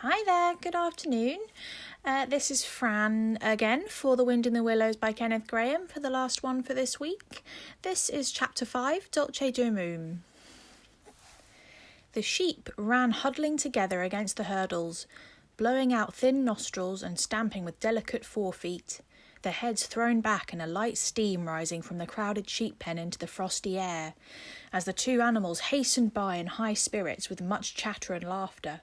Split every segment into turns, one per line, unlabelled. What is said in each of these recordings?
Hi there, good afternoon. This is Fran again for The Wind in the Willows by Kenneth Grahame for the last one for this week. This is Chapter 5, Dolce de Moon. The sheep ran huddling together against the hurdles, blowing out thin nostrils and stamping with delicate forefeet, their heads thrown back and a light steam rising from the crowded sheep pen into the frosty air, as the two animals hastened by in high spirits with much chatter and laughter.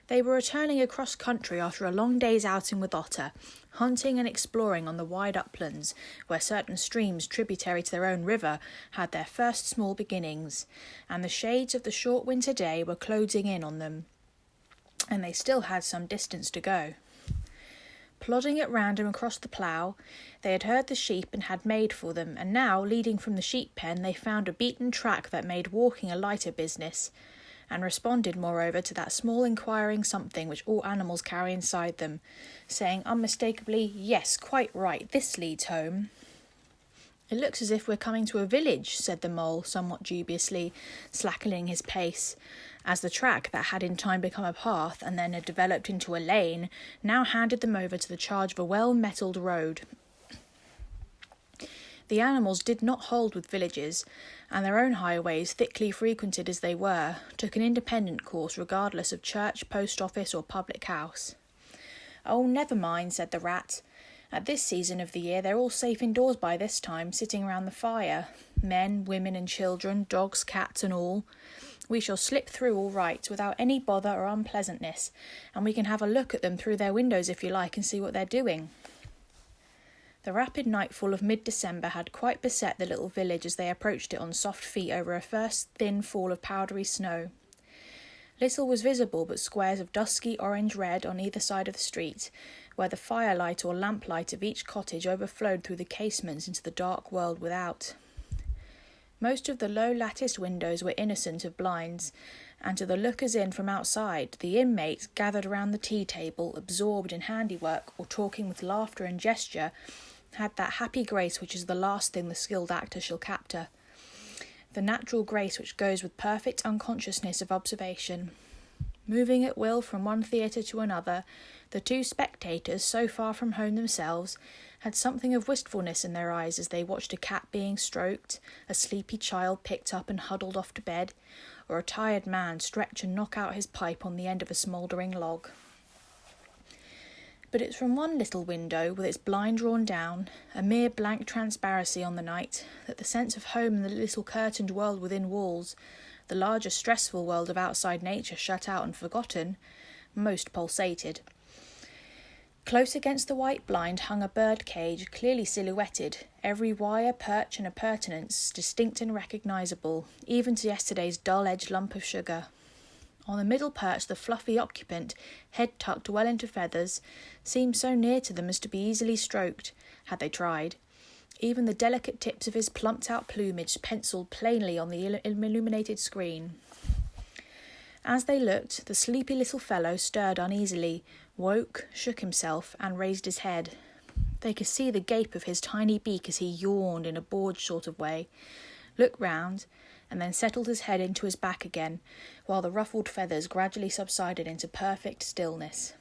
They were returning across country after a long day's outing with Otter, hunting and exploring on the wide uplands, where certain streams tributary to their own river had their first small beginnings, and the shades of the short winter day were closing in on them, and they still had some distance to go. Plodding at random across the plough, they had heard the sheep and had made for them, and now, leading from the sheep pen, they found a beaten track that made walking a lighter business, and responded, moreover, to that small inquiring something which all animals carry inside them, saying unmistakably, "Yes, quite right, this leads home." "It looks as if we're coming to a village," said the mole, somewhat dubiously, slackening his pace, as the track that had in time become a path and then had developed into a lane now handed them over to the charge of a well-metalled road. The animals did not hold with villages, and their own highways, thickly frequented as they were, took an independent course regardless of church, post office or public house. "Oh, never mind," said the rat. "At this season of the year they're all safe indoors by this time, sitting round the fire. Men, women and children, dogs, cats and all. We shall slip through all right, without any bother or unpleasantness, and we can have a look at them through their windows if you like and see what they're doing." The rapid nightfall of mid-December had quite beset the little village as they approached it on soft feet over a first thin fall of powdery snow. Little was visible but squares of dusky orange-red on either side of the street, where the firelight or lamplight of each cottage overflowed through the casements into the dark world without. Most of the low latticed windows were innocent of blinds, and to the lookers-in from outside, the inmates gathered around the tea-table, absorbed in handiwork or talking with laughter and gesture, had that happy grace which is the last thing the skilled actor shall capture, the natural grace which goes with perfect unconsciousness of observation. Moving at will from one theatre to another, the two spectators, so far from home themselves, had something of wistfulness in their eyes as they watched a cat being stroked, a sleepy child picked up and huddled off to bed, or a tired man stretch and knock out his pipe on the end of a smouldering log. But it's from one little window, with its blind drawn down, a mere blank transparency on the night, that the sense of home in the little curtained world within walls, the larger stressful world of outside nature shut out and forgotten, most pulsated. Close against the white blind hung a bird cage, clearly silhouetted, every wire, perch and appurtenance distinct and recognisable, even to yesterday's dull-edged lump of sugar. On the middle perch the fluffy occupant, head tucked well into feathers, seemed so near to them as to be easily stroked, had they tried. Even the delicate tips of his plumped-out plumage pencilled plainly on the illuminated screen. As they looked, the sleepy little fellow stirred uneasily, woke, shook himself, and raised his head. They could see the gape of his tiny beak as he yawned in a bored sort of way, looked round, and then settled his head into his back again, while the ruffled feathers gradually subsided into perfect stillness.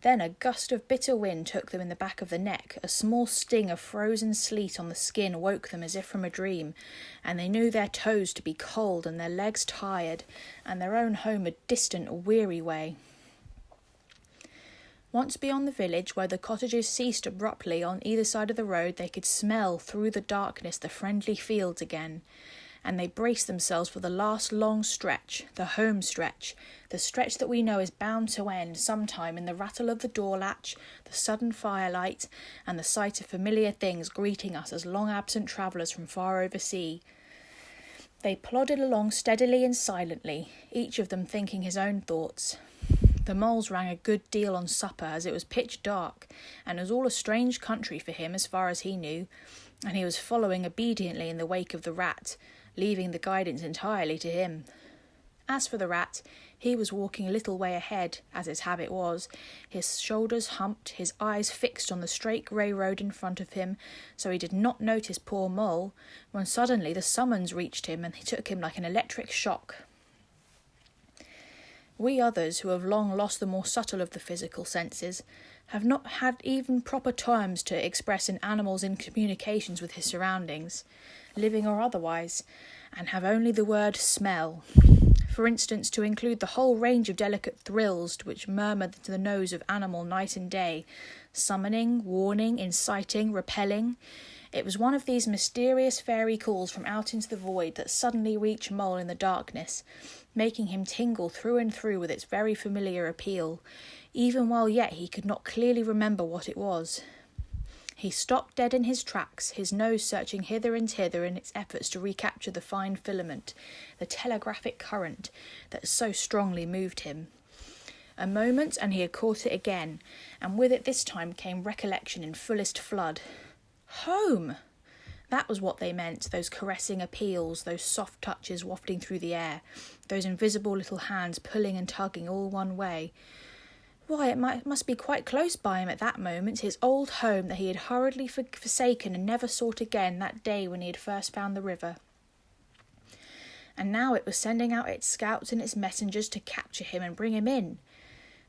Then a gust of bitter wind took them in the back of the neck, a small sting of frozen sleet on the skin woke them as if from a dream, and they knew their toes to be cold and their legs tired, and their own home a distant, weary way. Once beyond the village, where the cottages ceased abruptly on either side of the road, they could smell through the darkness the friendly fields again, and they braced themselves for the last long stretch, the home stretch, the stretch that we know is bound to end sometime in the rattle of the door latch, the sudden firelight, and the sight of familiar things greeting us as long-absent travellers from far over sea. They plodded along steadily and silently, each of them thinking his own thoughts. The moles rang a good deal on supper, as it was pitch dark, and it was all a strange country for him as far as he knew, and he was following obediently in the wake of the rat, leaving the guidance entirely to him. As for the rat, he was walking a little way ahead, as his habit was, his shoulders humped, his eyes fixed on the straight grey road in front of him, so he did not notice poor Mole, when suddenly the summons reached him and he took him like an electric shock. We others, who have long lost the more subtle of the physical senses, have not had even proper terms to express an animal's incommunications with his surroundings, living or otherwise, and have only the word smell. For instance, to include the whole range of delicate thrills which murmur to the nose of animal night and day, summoning, warning, inciting, repelling. It was one of these mysterious fairy calls from out into the void that suddenly reached Mole in the darkness, making him tingle through and through with its very familiar appeal, even while yet he could not clearly remember what it was. He stopped dead in his tracks, his nose searching hither and thither in its efforts to recapture the fine filament, the telegraphic current that so strongly moved him. A moment, and he had caught it again, and with it this time came recollection in fullest flood. Home! That was what they meant, those caressing appeals, those soft touches wafting through the air, those invisible little hands pulling and tugging all one way. Why, it must be quite close by him at that moment, his old home that he had hurriedly forsaken and never sought again that day when he had first found the river. And now it was sending out its scouts and its messengers to capture him and bring him in.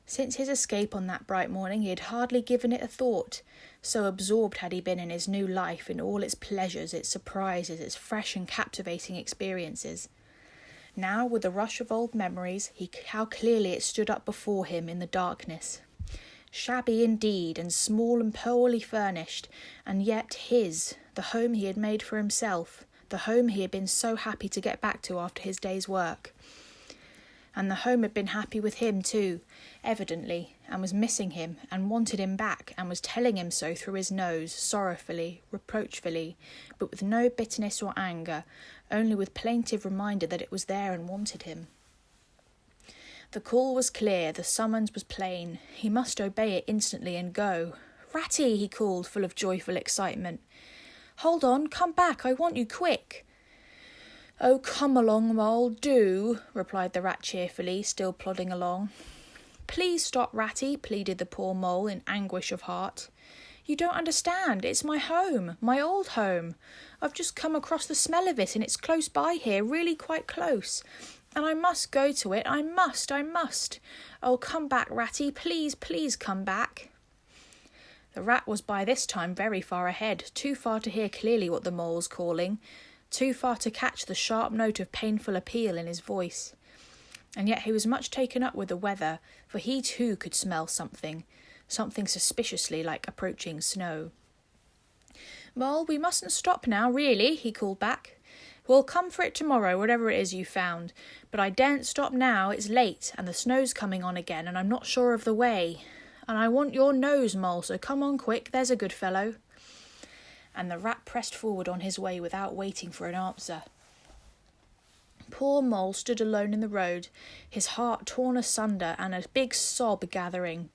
Since his escape on that bright morning he had hardly given it a thought, so absorbed had he been in his new life, in all its pleasures, its surprises, its fresh and captivating experiences. Now, with the rush of old memories, how clearly it stood up before him in the darkness. Shabby indeed, and small and poorly furnished, and yet his, the home he had made for himself, the home he had been so happy to get back to after his day's work. And the home had been happy with him too, evidently, and was missing him, and wanted him back, and was telling him so through his nose, sorrowfully, reproachfully, but with no bitterness or anger, only with plaintive reminder that it was there and wanted him. The call was clear, the summons was plain. He must obey it instantly and go. "Ratty!" he called, full of joyful excitement. "Hold on, come back, I want you quick." "Oh, come along, Mole, do," replied the rat cheerfully, still plodding along. "Please stop, Ratty," pleaded the poor Mole in anguish of heart. "You don't understand. It's my home, my old home. I've just come across the smell of it, and it's close by here, really quite close. And I must go to it, I must. Oh, come back, Ratty, please, please come back." The rat was by this time very far ahead, too far to hear clearly what the Mole was calling, too far to catch the sharp note of painful appeal in his voice. And yet he was much taken up with the weather, for he too could smell something suspiciously like approaching snow. "Mole, we mustn't stop now, really," he called back. "We'll come for it tomorrow, whatever it is you found. But I daren't stop now, it's late, and the snow's coming on again, and I'm not sure of the way. And I want your nose, Mole, so come on quick, there's a good fellow." And the rat pressed forward on his way without waiting for an answer. Poor Mole stood alone in the road, his heart torn asunder and a big sob gathering,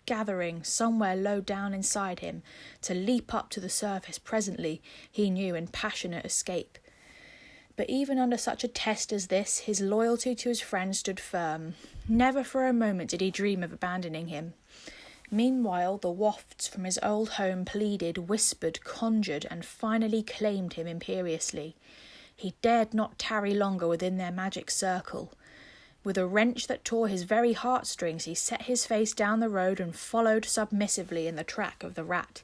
somewhere low down inside him, to leap up to the surface presently, he knew, in passionate escape. But even under such a test as this, his loyalty to his friend stood firm. Never for a moment did he dream of abandoning him. Meanwhile, the wafts from his old home pleaded, whispered, conjured, and finally claimed him imperiously. He dared not tarry longer within their magic circle. With a wrench that tore his very heartstrings, he set his face down the road and followed submissively in the track of the rat,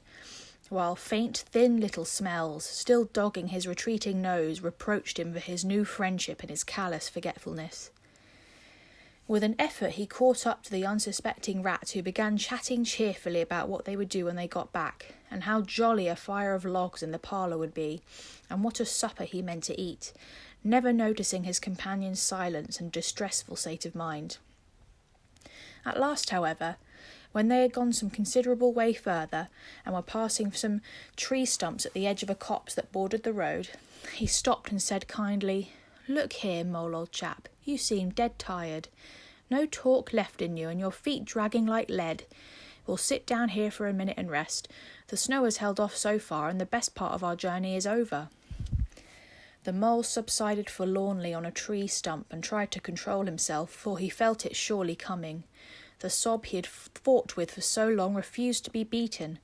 while faint, thin little smells, still dogging his retreating nose, reproached him for his new friendship and his callous forgetfulness. With an effort he caught up to the unsuspecting rat, who began chatting cheerfully about what they would do when they got back, and how jolly a fire of logs in the parlour would be, and what a supper he meant to eat, never noticing his companion's silence and distressful state of mind. At last, however, when they had gone some considerable way further, and were passing some tree stumps at the edge of a copse that bordered the road, he stopped and said kindly, "Look here, Mole, old chap, you seem dead tired. No talk left in you, and your feet dragging like lead. We'll sit down here for a minute and rest. The snow has held off so far, and the best part of our journey is over." The Mole subsided forlornly on a tree stump and tried to control himself, for he felt it surely coming. The sob he had fought with for so long refused to be beaten.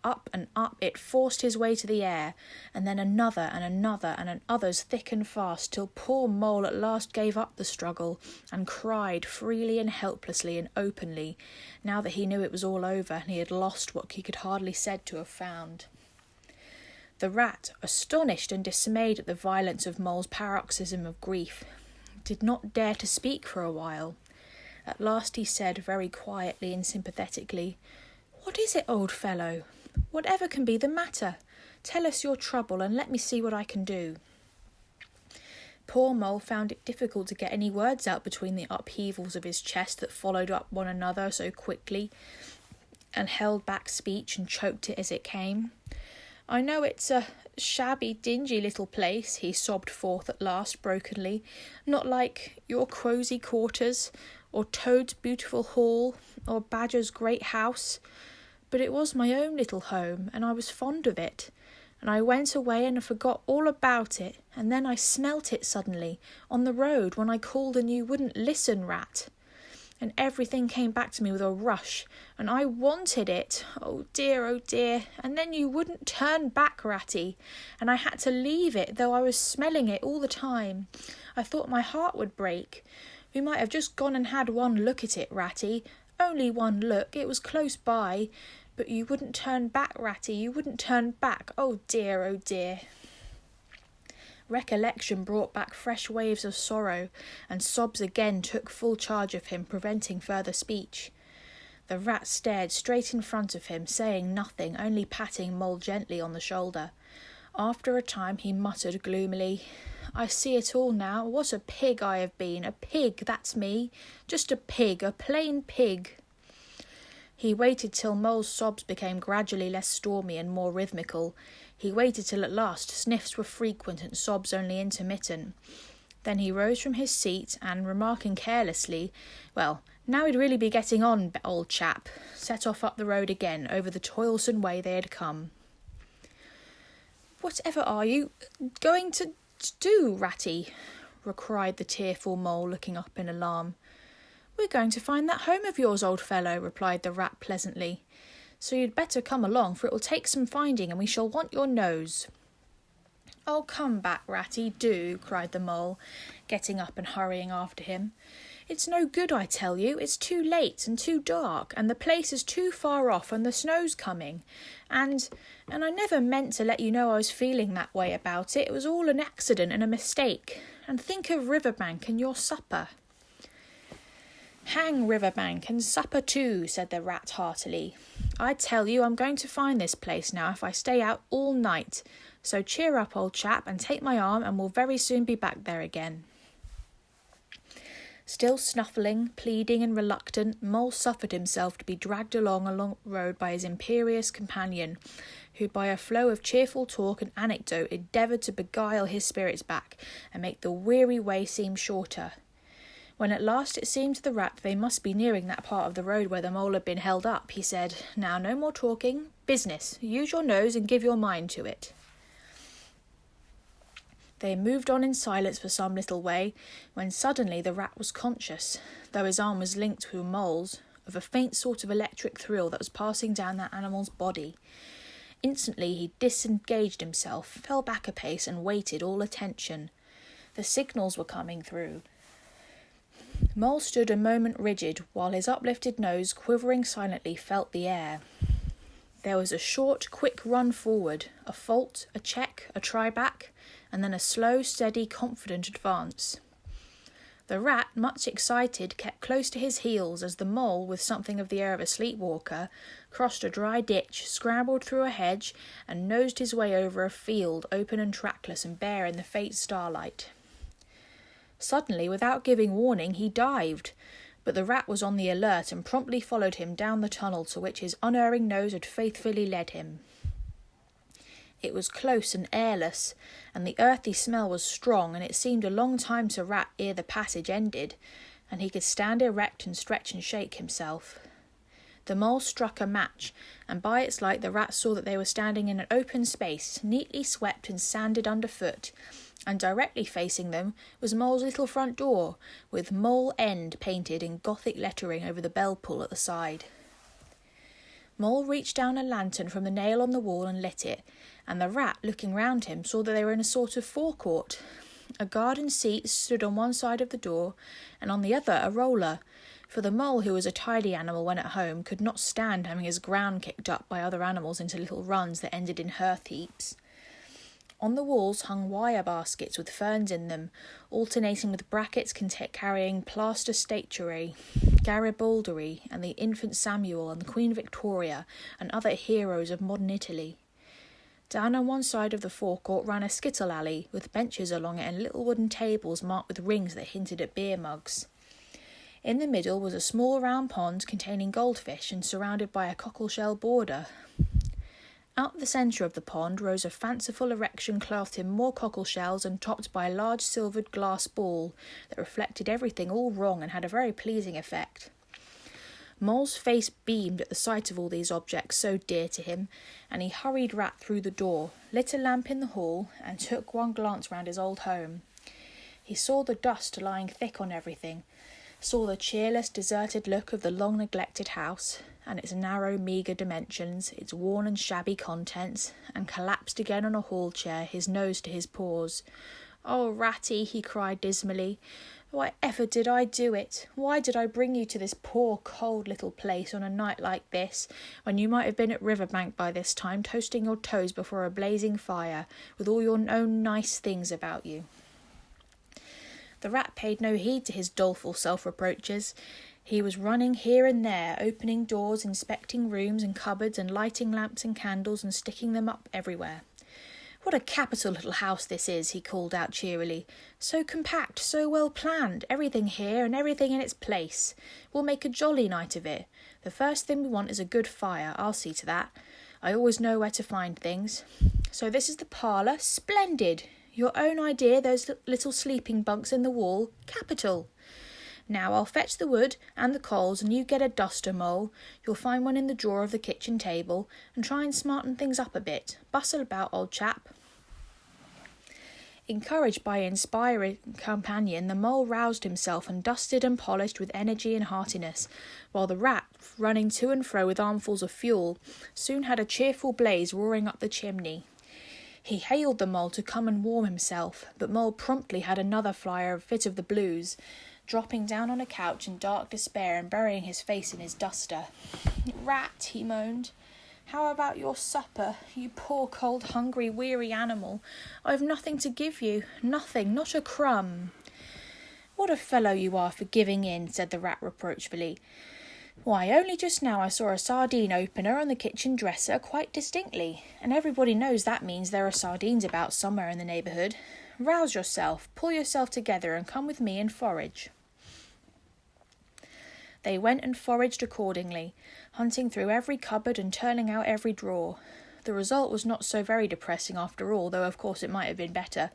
up and up it forced his way to the air, and then another and another and others thick and fast, till poor Mole at last gave up the struggle and cried freely and helplessly and openly, now that he knew it was all over and he had lost what he could hardly said to have found. The rat, astonished and dismayed at the violence of Mole's paroxysm of grief, did not dare to speak for a while. At last he said very quietly and sympathetically, "What is it, old fellow? Whatever can be the matter? Tell us your trouble and let me see what I can do." Poor Mole found it difficult to get any words out between the upheavals of his chest that followed up one another so quickly, and held back speech and choked it as it came. "I know it's a shabby, dingy little place," he sobbed forth at last brokenly, "not like your cosy quarters, or Toad's beautiful hall, or Badger's great house, but it was my own little home, and I was fond of it, and I went away and forgot all about it, and then I smelt it suddenly, on the road, when I called and you wouldn't listen, rat, and everything came back to me with a rush, and I wanted it, oh dear, and then you wouldn't turn back, ratty, and I had to leave it, though I was smelling it all the time. I thought my heart would break. We might have just gone and had one look at it, ratty, only one look, it was close by, but you wouldn't turn back, ratty, you wouldn't turn back, oh dear. Recollection brought back fresh waves of sorrow, and sobs again took full charge of him, preventing further speech. The rat stared straight in front of him, saying nothing, only patting Mole gently on the shoulder. After a time he muttered gloomily, "I see it all now. What a pig I have been. A pig, that's me. Just a pig, a plain pig." He waited till Mole's sobs became gradually less stormy and more rhythmical. He waited till at last sniffs were frequent and sobs only intermittent. Then he rose from his seat and, remarking carelessly, "Well, now he'd really be getting on, old chap," set off up the road again over the toilsome way they had come. "Whatever are you going to do, ratty?" cried the tearful Mole, looking up in alarm. "We're going to find that home of yours, old fellow," replied the rat pleasantly. "So you'd better come along, for it will take some finding, and we shall want your nose." "Oh, come back, ratty, do," cried the Mole, getting up and hurrying after him. "It's no good, I tell you. It's too late and too dark, and the place is too far off, and the snow's coming. And I never meant to let you know I was feeling that way about it. It was all an accident and a mistake. And think of Riverbank and your supper." "Hang Riverbank and supper too," said the rat heartily. "I tell you I'm going to find this place now if I stay out all night. So cheer up, old chap, and take my arm, and we'll very soon be back there again." Still snuffling, pleading and reluctant, Mole suffered himself to be dragged along the road by his imperious companion, who by a flow of cheerful talk and anecdote endeavoured to beguile his spirits back and make the weary way seem shorter. When at last it seemed to the rat they must be nearing that part of the road where the Mole had been held up, he said, "Now, no more talking. Business. Use your nose and give your mind to it." They moved on in silence for some little way, when suddenly the rat was conscious, though his arm was linked to Mole's, of a faint sort of electric thrill that was passing down that animal's body. Instantly he disengaged himself, fell back a pace, and waited, all attention. The signals were coming through. Mole stood a moment rigid, while his uplifted nose, quivering silently, felt the air. There was a short, quick run forward, a fault, a check, a try back, and then a slow, steady, confident advance. The rat, much excited, kept close to his heels as the Mole, with something of the air of a sleepwalker, crossed a dry ditch, scrambled through a hedge, and nosed his way over a field, open and trackless and bare in the faint starlight. Suddenly, without giving warning, he dived, but the rat was on the alert and promptly followed him down the tunnel to which his unerring nose had faithfully led him. It was close and airless, and the earthy smell was strong, and it seemed a long time to Rat ere the passage ended, and he could stand erect and stretch and shake himself. The Mole struck a match, and by its light the rat saw that they were standing in an open space, neatly swept and sanded underfoot, and directly facing them was Mole's little front door, with Mole End painted in Gothic lettering over the bell pull at the side. Mole reached down a lantern from the nail on the wall and lit it, and the rat, looking round him, saw that they were in a sort of forecourt. A garden seat stood on one side of the door, and on the other a roller, for the mole, who was a tidy animal when at home, could not stand having his ground kicked up by other animals into little runs that ended in hearth heaps. On the walls hung wire baskets with ferns in them, alternating with brackets carrying plaster statuary, Garibaldi and the infant Samuel and the Queen Victoria and other heroes of modern Italy. Down on one side of the forecourt ran a skittle alley with benches along it and little wooden tables marked with rings that hinted at beer mugs. In the middle was a small round pond containing goldfish and surrounded by a cockleshell border. Out the centre of the pond rose a fanciful erection clothed in more cockleshells and topped by a large silvered glass ball that reflected everything all wrong and had a very pleasing effect. Mole's face beamed at the sight of all these objects so dear to him, and he hurried Rat through the door, lit a lamp in the hall, and took one glance round his old home. He saw the dust lying thick on everything, saw the cheerless, deserted look of the long-neglected house, and its narrow, meagre dimensions, its worn and shabby contents, and collapsed again on a hall chair, his nose to his paws. "Oh, Ratty," he cried dismally, "why ever did I do it? Why did I bring you to this poor, cold little place on a night like this, when you might have been at Riverbank by this time, toasting your toes before a blazing fire, with all your own nice things about you?" The rat paid no heed to his doleful self-reproaches. He was running here and there, opening doors, inspecting rooms and cupboards, and lighting lamps and candles and sticking them up everywhere. "What a capital little house this is," he called out cheerily. "So compact, so well planned, everything here and everything in its place. We'll make a jolly night of it. The first thing we want is a good fire, I'll see to that. I always know where to find things. So this is the parlour? Splendid! Your own idea, those little sleeping bunks in the wall? Capital! Now I'll fetch the wood and the coals, and you get a duster, Mole. You'll find one in the drawer of the kitchen table, and try and smarten things up a bit. Bustle about, old chap." Encouraged by an inspiring companion, the mole roused himself and dusted and polished with energy and heartiness, while the rat, running to and fro with armfuls of fuel, soon had a cheerful blaze roaring up the chimney. He hailed the mole to come and warm himself, but Mole promptly had another flyer fit of the blues, dropping down on a couch in dark despair and burying his face in his duster. "Rat," he moaned, "how about your supper? You poor, cold, hungry, weary animal. I've nothing to give you, nothing, not a crumb." "What a fellow you are for giving in," said the rat reproachfully. "Why, only just now I saw a sardine opener on the kitchen dresser quite distinctly, and everybody knows that means there are sardines about somewhere in the neighbourhood. Rouse yourself, pull yourself together, and come with me and forage." They went and foraged accordingly, hunting through every cupboard and turning out every drawer. The result was not so very depressing after all, though of course it might have been better.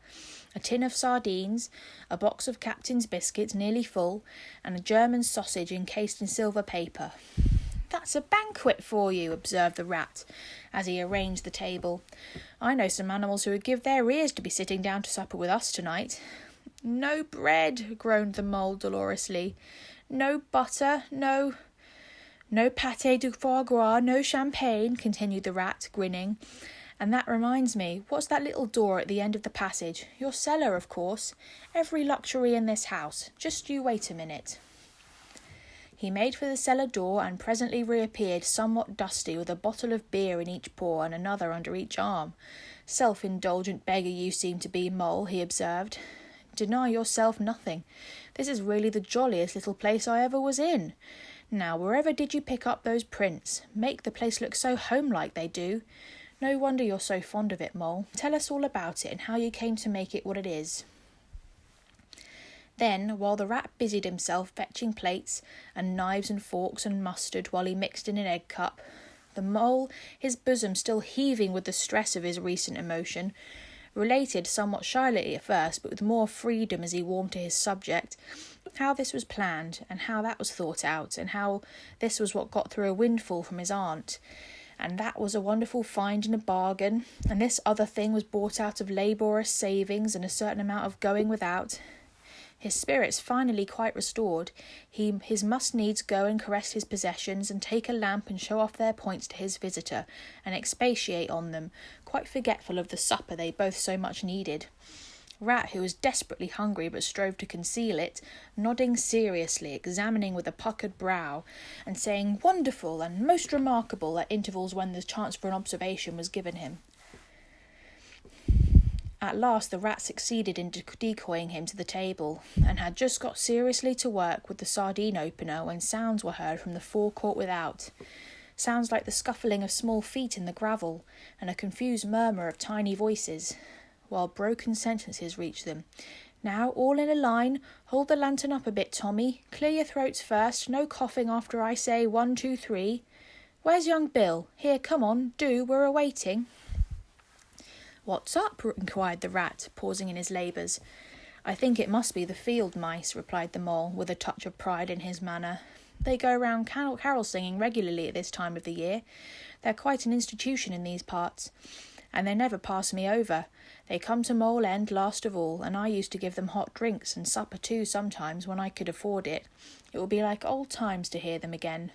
A tin of sardines, a box of Captain's biscuits nearly full, and a German sausage encased in silver paper. "That's a banquet for you," observed the rat, as he arranged the table. "I know some animals who would give their ears to be sitting down to supper with us tonight." "No bread," groaned the mole dolorously. "No butter, no pâté de foie gras, no champagne," continued the rat, grinning. "And that reminds me, what's that little door at the end of the passage? Your cellar, of course. Every luxury in this house. Just you wait a minute." He made for the cellar door and presently reappeared somewhat dusty with a bottle of beer in each paw and another under each arm. "Self-indulgent beggar you seem to be, Mole," he observed. "Deny yourself nothing. This is really the jolliest little place I ever was in. Now, wherever did you pick up those prints? Make the place look so home-like, they do. No wonder you're so fond of it, Mole. Tell us all about it and how you came to make it what it is." Then, while the rat busied himself fetching plates and knives and forks and mustard while he mixed in an egg cup, the mole, his bosom still heaving with the stress of his recent emotion, related somewhat shyly at first, but with more freedom as he warmed to his subject, how this was planned, and how that was thought out, and how this was what got through a windfall from his aunt, and that was a wonderful find and a bargain, and this other thing was bought out of laborious savings and a certain amount of going without. His spirits finally quite restored, his must needs go and caress his possessions and take a lamp and show off their points to his visitor and expatiate on them, quite forgetful of the supper they both so much needed. Rat, who was desperately hungry but strove to conceal it, nodding seriously, examining with a puckered brow, and saying "wonderful" and "most remarkable" at intervals when the chance for an observation was given him. At last the rat succeeded in decoying him to the table, and had just got seriously to work with the sardine opener when sounds were heard from the forecourt without. Sounds like the scuffling of small feet in the gravel, and a confused murmur of tiny voices, while broken sentences reached them. "Now, all in a line. Hold the lantern up a bit, Tommy. Clear your throats first. No coughing after I say 1, 2, 3. Where's young Bill? Here, come on, do, we're awaiting." "What's up?" inquired the rat, pausing in his labours. "I think it must be the field mice," replied the mole, with a touch of pride in his manner. "They go round carol singing regularly at this time of the year. They're quite an institution in these parts, and they never pass me over. They come to Mole End last of all, and I used to give them hot drinks and supper too sometimes when I could afford it. It will be like old times to hear them again."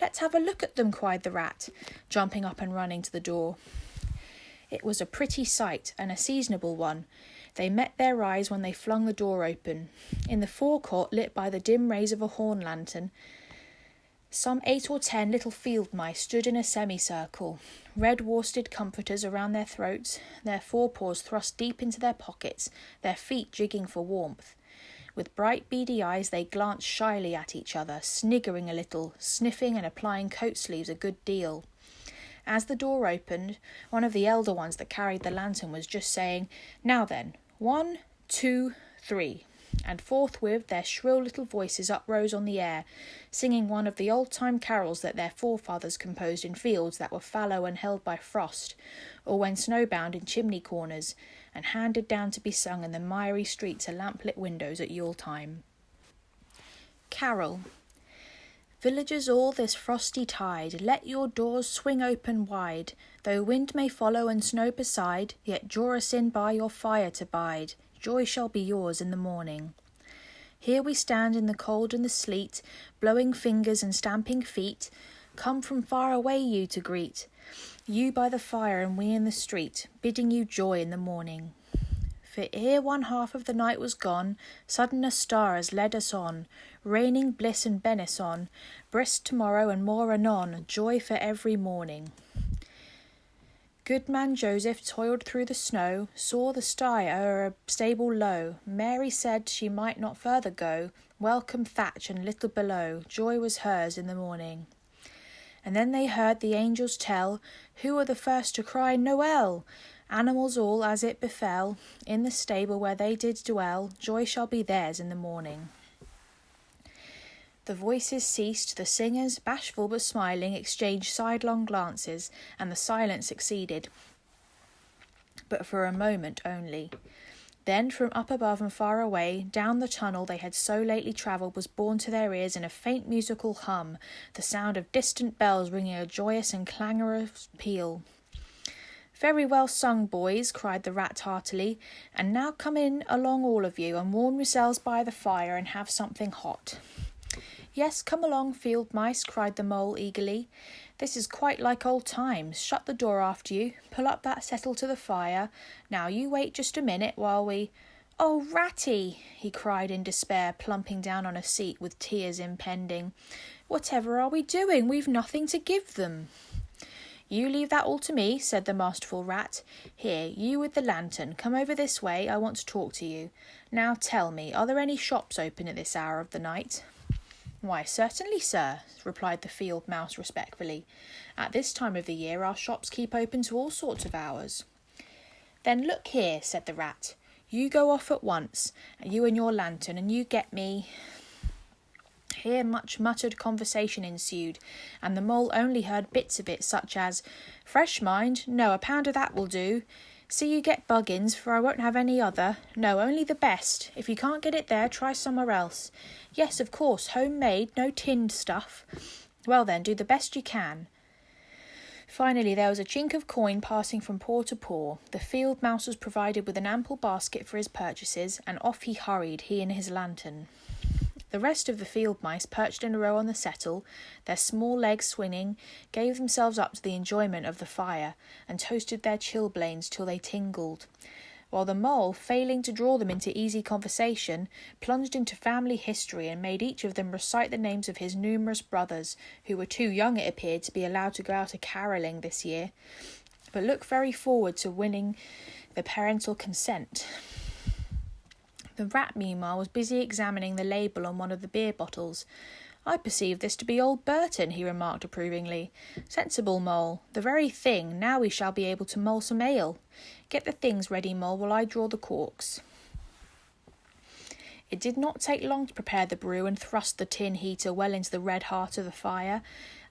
"Let's have a look at them," cried the rat, jumping up and running to the door. It was a pretty sight, and a seasonable one. They met their eyes when they flung the door open. In the forecourt, lit by the dim rays of a horn lantern, some 8 or 10 little field mice stood in a semicircle, red worsted comforters around their throats, their forepaws thrust deep into their pockets, their feet jigging for warmth. With bright beady eyes they glanced shyly at each other, sniggering a little, sniffing and applying coat sleeves a good deal. As the door opened, one of the elder ones that carried the lantern was just saying, "Now then, 1, 2, 3, and forthwith their shrill little voices uprose on the air, singing one of the old-time carols that their forefathers composed in fields that were fallow and held by frost, or when snowbound in chimney corners, and handed down to be sung in the miry streets of lamp-lit windows at Yule-time. Carol. Villagers all this frosty tide, let your doors swing open wide. Though wind may follow and snow beside, yet draw us in by your fire to bide. Joy shall be yours in the morning. Here we stand in the cold and the sleet, blowing fingers and stamping feet. Come from far away you to greet, you by the fire and we in the street, bidding you joy in the morning. For ere one half of the night was gone, sudden a star has led us on, raining bliss and benison, brisk tomorrow and more anon, joy for every morning. Good man Joseph toiled through the snow, saw the sty o'er a stable low. Mary said she might not further go, welcome thatch and little below, joy was hers in the morning. And then they heard the angels tell, who were the first to cry Noel? Animals all, as it befell, in the stable where they did dwell, joy shall be theirs in the morning. The voices ceased, the singers, bashful but smiling, exchanged sidelong glances, and the silence succeeded, but for a moment only. Then, from up above and far away, down the tunnel they had so lately travelled was borne to their ears in a faint musical hum, the sound of distant bells ringing a joyous and clangorous peal. "Very well sung, boys," cried the rat heartily, "and now come in along all of you, and warm yourselves by the fire, and have something hot." "Yes, come along, field mice," cried the mole eagerly. "This is quite like old times. Shut the door after you, pull up that settle to the fire. Now you wait just a minute while we—" "Oh, Ratty!" he cried in despair, plumping down on a seat with tears impending. "Whatever are we doing? We've nothing to give them." "You leave that all to me," said the masterful rat. "Here, you with the lantern, come over this way, I want to talk to you. Now tell me, are there any shops open at this hour of the night?" "Why, certainly, sir," replied the field mouse respectfully. "At this time of the year our shops keep open to all sorts of hours." "Then look here," said the rat. "You go off at once, you and your lantern, and you get me—" Here much muttered conversation ensued, and the mole only heard bits of it, such as, "Fresh, mind? No, a pound of that will do. See you get Buggins, for I won't have any other. No, only the best. If you can't get it there, try somewhere else. Yes, of course, home-made, no tinned stuff. Well then, do the best you can." Finally, there was a chink of coin passing from paw to paw. The field mouse was provided with an ample basket for his purchases, and off he hurried, he and his lantern. The rest of the field mice, perched in a row on the settle, their small legs swinging, gave themselves up to the enjoyment of the fire, and toasted their chilblains till they tingled, while the mole, failing to draw them into easy conversation, plunged into family history and made each of them recite the names of his numerous brothers, who were too young, it appeared, to be allowed to go out a-carolling this year, but looked very forward to winning the parental consent. The rat, meanwhile, was busy examining the label on one of the beer bottles. "I perceive this to be old Burton," he remarked approvingly. "Sensible, Mole. The very thing. Now we shall be able to mull some ale. Get the things ready, Mole, while I draw the corks." It did not take long to prepare the brew and thrust the tin heater well into the red heart of the fire,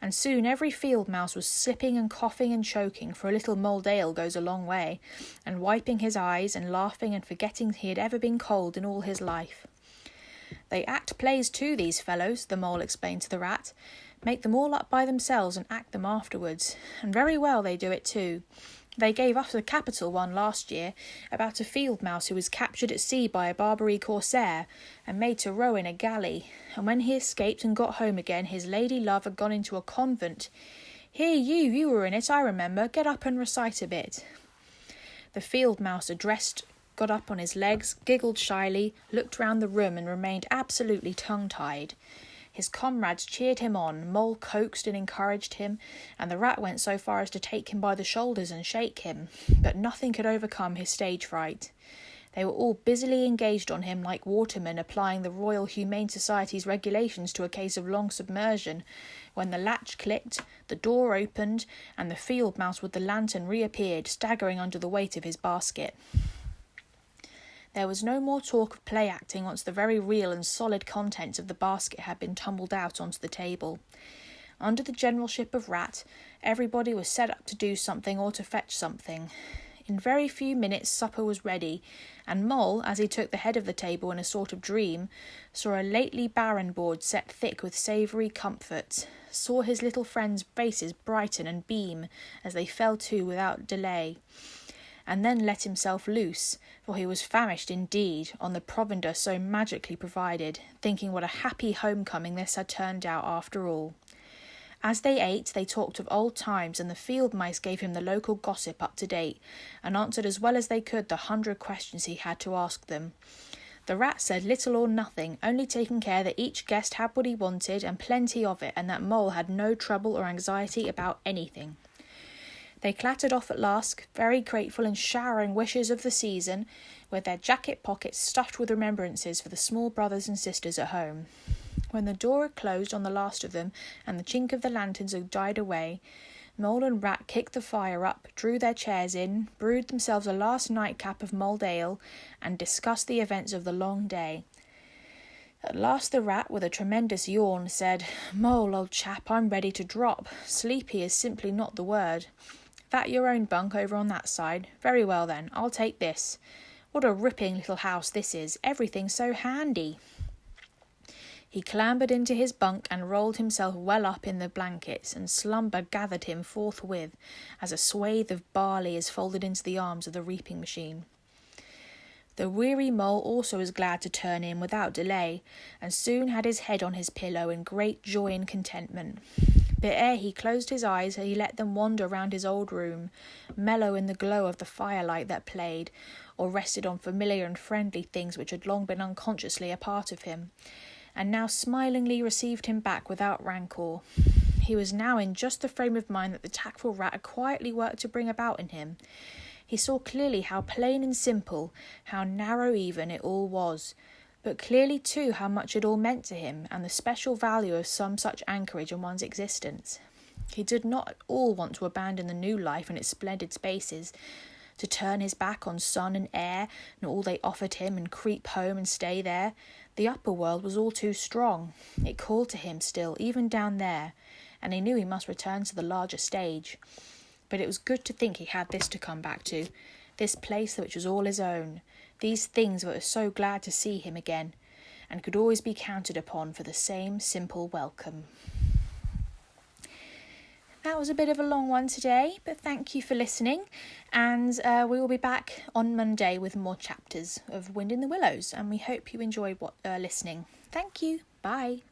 and soon every field mouse was sipping and coughing and choking, for a little mulled ale goes a long way, and wiping his eyes and laughing and forgetting he had ever been cold in all his life. "They act plays too, these fellows," the mole explained to the rat. "Make them all up by themselves and act them afterwards. And very well they do it too. They gave us a capital one last year about a field mouse who was captured at sea by a Barbary corsair and made to row in a galley, and when he escaped and got home again his lady love had gone into a convent. Here you were in it, I remember. Get up and recite a bit." The field mouse addressed got up on his legs, giggled shyly, looked round the room and remained absolutely tongue-tied. His comrades cheered him on, Mole coaxed and encouraged him, and the rat went so far as to take him by the shoulders and shake him, but nothing could overcome his stage fright. They were all busily engaged on him like watermen applying the Royal Humane Society's regulations to a case of long submersion, when the latch clicked, the door opened, and the field mouse with the lantern reappeared, staggering under the weight of his basket. There was no more talk of play-acting once the very real and solid contents of the basket had been tumbled out onto the table. Under the generalship of Rat, everybody was set up to do something or to fetch something. In very few minutes supper was ready, and Mole, as he took the head of the table in a sort of dream, saw a lately barren board set thick with savoury comforts, saw his little friends' faces brighten and beam as they fell to without delay, and then let himself loose, for he was famished indeed, on the provender so magically provided, thinking what a happy homecoming this had turned out after all. As they ate, they talked of old times, and the field mice gave him the local gossip up to date, and answered as well as they could the 100 questions he had to ask them. The rat said little or nothing, only taking care that each guest had what he wanted, and plenty of it, and that Mole had no trouble or anxiety about anything. They clattered off at last, very grateful and showering wishes of the season, with their jacket pockets stuffed with remembrances for the small brothers and sisters at home. When the door had closed on the last of them, and the chink of the lanterns had died away, Mole and Rat kicked the fire up, drew their chairs in, brewed themselves a last nightcap of mulled ale, and discussed the events of the long day. At last the rat, with a tremendous yawn, said, "Mole, old chap, I'm ready to drop. Sleepy is simply not the word. That your own bunk over on that side? Very well then, I'll take this. What a ripping little house this is, everything so handy." He clambered into his bunk and rolled himself well up in the blankets, and slumber gathered him forthwith, as a swathe of barley is folded into the arms of the reaping machine. The weary Mole also was glad to turn in without delay, and soon had his head on his pillow in great joy and contentment. But ere he closed his eyes, he let them wander round his old room, mellow in the glow of the firelight that played, or rested on familiar and friendly things which had long been unconsciously a part of him, and now smilingly received him back without rancour. He was now in just the frame of mind that the tactful rat had quietly worked to bring about in him. He saw clearly how plain and simple, how narrow even it all was, but clearly too how much it all meant to him, and the special value of some such anchorage in one's existence. He did not at all want to abandon the new life and its splendid spaces, to turn his back on sun and air and all they offered him, and creep home and stay there. The upper world was all too strong. It called to him still, even down there, and he knew he must return to the larger stage. But it was good to think he had this to come back to, this place which was all his own, these things that were so glad to see him again, and could always be counted upon for the same simple welcome. that was a bit of a long one today, but thank you for listening, and we will be back on Monday with more chapters of Wind in the Willows, and we hope you enjoyed listening. Thank you. Bye.